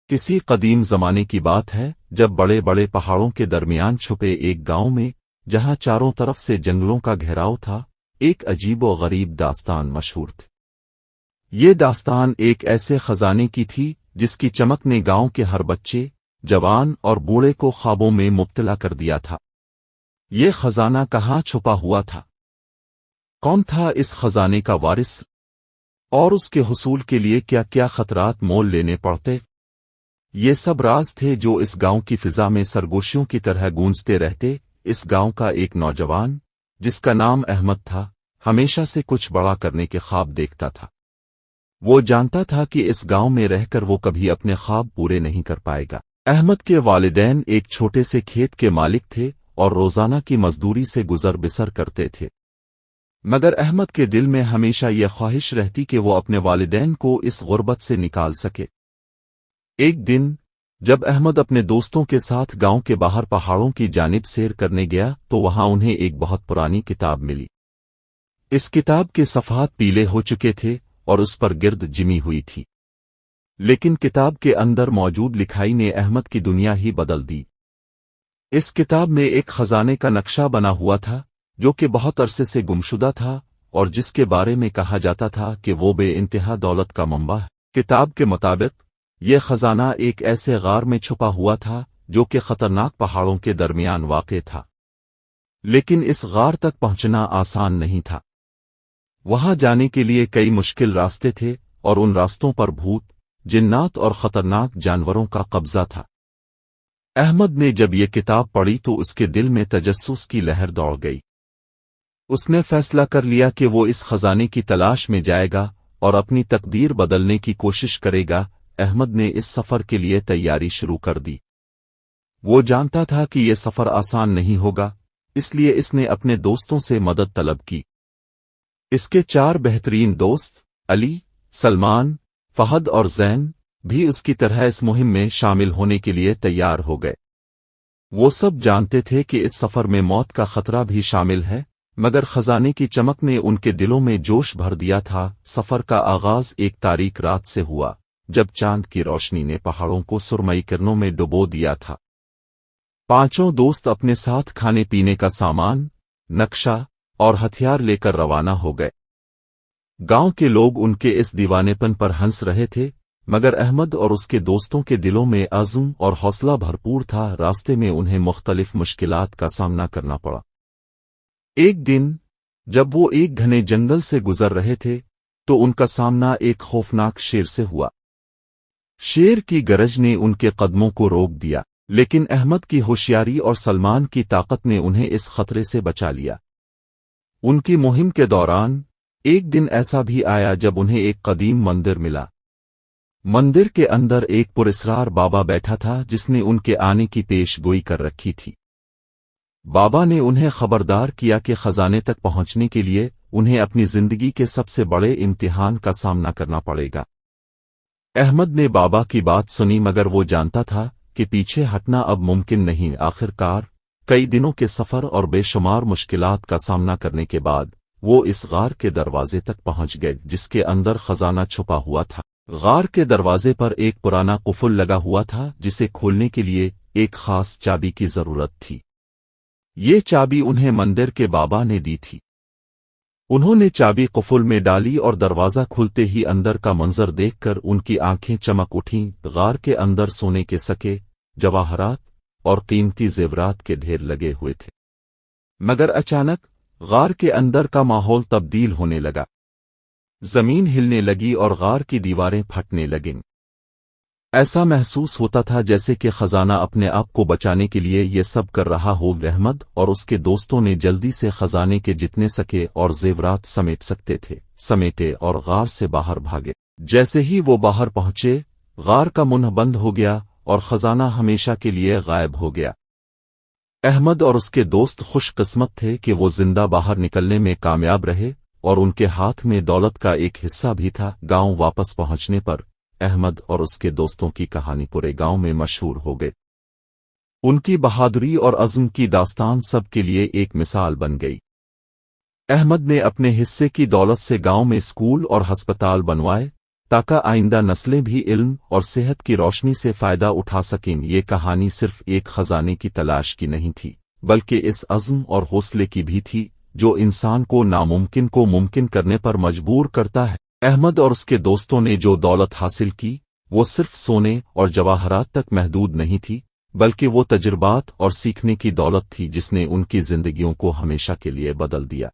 کسی قدیم زمانے کی بات ہے جب بڑے بڑے پہاڑوں کے درمیان چھپے ایک گاؤں میں، جہاں چاروں طرف سے جنگلوں کا گھیراؤ تھا، ایک عجیب و غریب داستان مشہور تھی۔ یہ داستان ایک ایسے خزانے کی تھی جس کی چمک نے گاؤں کے ہر بچے، جوان اور بوڑھے کو خوابوں میں مبتلا کر دیا تھا۔ یہ خزانہ کہاں چھپا ہوا تھا؟ کون تھا اس خزانے کا وارث؟ اور اس کے حصول کے لیے کیا کیا خطرات مول لینے پڑتے؟ یہ سب راز تھے جو اس گاؤں کی فضا میں سرگوشیوں کی طرح گونجتے رہتے۔ اس گاؤں کا ایک نوجوان، جس کا نام احمد تھا، ہمیشہ سے کچھ بڑا کرنے کے خواب دیکھتا تھا۔ وہ جانتا تھا کہ اس گاؤں میں رہ کر وہ کبھی اپنے خواب پورے نہیں کر پائے گا۔ احمد کے والدین ایک چھوٹے سے کھیت کے مالک تھے اور روزانہ کی مزدوری سے گزر بسر کرتے تھے، مگر احمد کے دل میں ہمیشہ یہ خواہش رہتی کہ وہ اپنے والدین کو اس غربت سے نکال سکے۔ ایک دن جب احمد اپنے دوستوں کے ساتھ گاؤں کے باہر پہاڑوں کی جانب سیر کرنے گیا تو وہاں انہیں ایک بہت پرانی کتاب ملی۔ اس کتاب کے صفحات پیلے ہو چکے تھے اور اس پر گرد جمی ہوئی تھی، لیکن کتاب کے اندر موجود لکھائی نے احمد کی دنیا ہی بدل دی۔ اس کتاب میں ایک خزانے کا نقشہ بنا ہوا تھا جو کہ بہت عرصے سے گمشدہ تھا اور جس کے بارے میں کہا جاتا تھا کہ وہ بے انتہا دولت کا منبع ہے۔ کتاب کے مطابق یہ خزانہ ایک ایسے غار میں چھپا ہوا تھا جو کہ خطرناک پہاڑوں کے درمیان واقع تھا، لیکن اس غار تک پہنچنا آسان نہیں تھا۔ وہاں جانے کے لیے کئی مشکل راستے تھے اور ان راستوں پر بھوت، جنات اور خطرناک جانوروں کا قبضہ تھا۔ احمد نے جب یہ کتاب پڑھی تو اس کے دل میں تجسس کی لہر دوڑ گئی۔ اس نے فیصلہ کر لیا کہ وہ اس خزانے کی تلاش میں جائے گا اور اپنی تقدیر بدلنے کی کوشش کرے گا۔ احمد نے اس سفر کے لیے تیاری شروع کر دی۔ وہ جانتا تھا کہ یہ سفر آسان نہیں ہوگا، اس لیے اس نے اپنے دوستوں سے مدد طلب کی۔ اس کے 4 بہترین دوست علی، سلمان، فہد اور زین بھی اس کی طرح اس مہم میں شامل ہونے کے لیے تیار ہو گئے۔ وہ سب جانتے تھے کہ اس سفر میں موت کا خطرہ بھی شامل ہے، مگر خزانے کی چمک نے ان کے دلوں میں جوش بھر دیا تھا۔ سفر کا آغاز ایک تاریک رات سے ہوا جب چاند کی روشنی نے پہاڑوں کو سرمئی کرنوں میں ڈبو دیا تھا۔ 5 دوست اپنے ساتھ کھانے پینے کا سامان، نقشہ اور ہتھیار لے کر روانہ ہو گئے۔ گاؤں کے لوگ ان کے اس دیوانے پن پر ہنس رہے تھے، مگر احمد اور اس کے دوستوں کے دلوں میں عزم اور حوصلہ بھرپور تھا۔ راستے میں انہیں مختلف مشکلات کا سامنا کرنا پڑا۔ ایک دن جب وہ ایک گھنے جنگل سے گزر رہے تھے تو ان کا سامنا ایک خوفناک شیر سے ہوا۔ شیر کی گرج نے ان کے قدموں کو روک دیا، لیکن احمد کی ہوشیاری اور سلمان کی طاقت نے انہیں اس خطرے سے بچا لیا۔ ان کی مہم کے دوران ایک دن ایسا بھی آیا جب انہیں ایک قدیم مندر ملا۔ مندر کے اندر ایک پراسرار بابا بیٹھا تھا جس نے ان کے آنے کی پیش گوئی کر رکھی تھی۔ بابا نے انہیں خبردار کیا کہ خزانے تک پہنچنے کے لیے انہیں اپنی زندگی کے سب سے بڑے امتحان کا سامنا کرنا پڑے گا۔ احمد نے بابا کی بات سنی، مگر وہ جانتا تھا کہ پیچھے ہٹنا اب ممکن نہیں۔ آخرکار کئی دنوں کے سفر اور بے شمار مشکلات کا سامنا کرنے کے بعد وہ اس غار کے دروازے تک پہنچ گئے جس کے اندر خزانہ چھپا ہوا تھا۔ غار کے دروازے پر ایک پرانا قفل لگا ہوا تھا جسے کھولنے کے لیے ایک خاص چابی کی ضرورت تھی۔ یہ چابی انہیں مندر کے بابا نے دی تھی۔ انہوں نے چابی قفل میں ڈالی اور دروازہ کھلتے ہی اندر کا منظر دیکھ کر ان کی آنکھیں چمک اٹھیں۔ غار کے اندر سونے کے سکے، جواہرات اور قیمتی زیورات کے ڈھیر لگے ہوئے تھے، مگر اچانک غار کے اندر کا ماحول تبدیل ہونے لگا۔ زمین ہلنے لگی اور غار کی دیواریں پھٹنے لگیں۔ ایسا محسوس ہوتا تھا جیسے کہ خزانہ اپنے آپ کو بچانے کے لیے یہ سب کر رہا ہو۔ احمد اور اس کے دوستوں نے جلدی سے خزانے کے جتنے سکے اور زیورات سمیٹ سکتے تھے سمیٹے اور غار سے باہر بھاگے۔ جیسے ہی وہ باہر پہنچے، غار کا منہ بند ہو گیا اور خزانہ ہمیشہ کے لیے غائب ہو گیا۔ احمد اور اس کے دوست خوش قسمت تھے کہ وہ زندہ باہر نکلنے میں کامیاب رہے اور ان کے ہاتھ میں دولت کا ایک حصہ بھی تھا۔ گاؤں واپس پہنچنے پر احمد اور اس کے دوستوں کی کہانی پورے گاؤں میں مشہور ہو گئی۔ ان کی بہادری اور عزم کی داستان سب کے لیے ایک مثال بن گئی۔ احمد نے اپنے حصے کی دولت سے گاؤں میں اسکول اور ہسپتال بنوائے، تاکہ آئندہ نسلیں بھی علم اور صحت کی روشنی سے فائدہ اٹھا سکیں۔ یہ کہانی صرف ایک خزانے کی تلاش کی نہیں تھی، بلکہ اس عزم اور حوصلے کی بھی تھی جو انسان کو ناممکن کو ممکن کرنے پر مجبور کرتا ہے۔ احمد اور اس کے دوستوں نے جو دولت حاصل کی وہ صرف سونے اور جواہرات تک محدود نہیں تھی، بلکہ وہ تجربات اور سیکھنے کی دولت تھی جس نے ان کی زندگیوں کو ہمیشہ کے لیے بدل دیا۔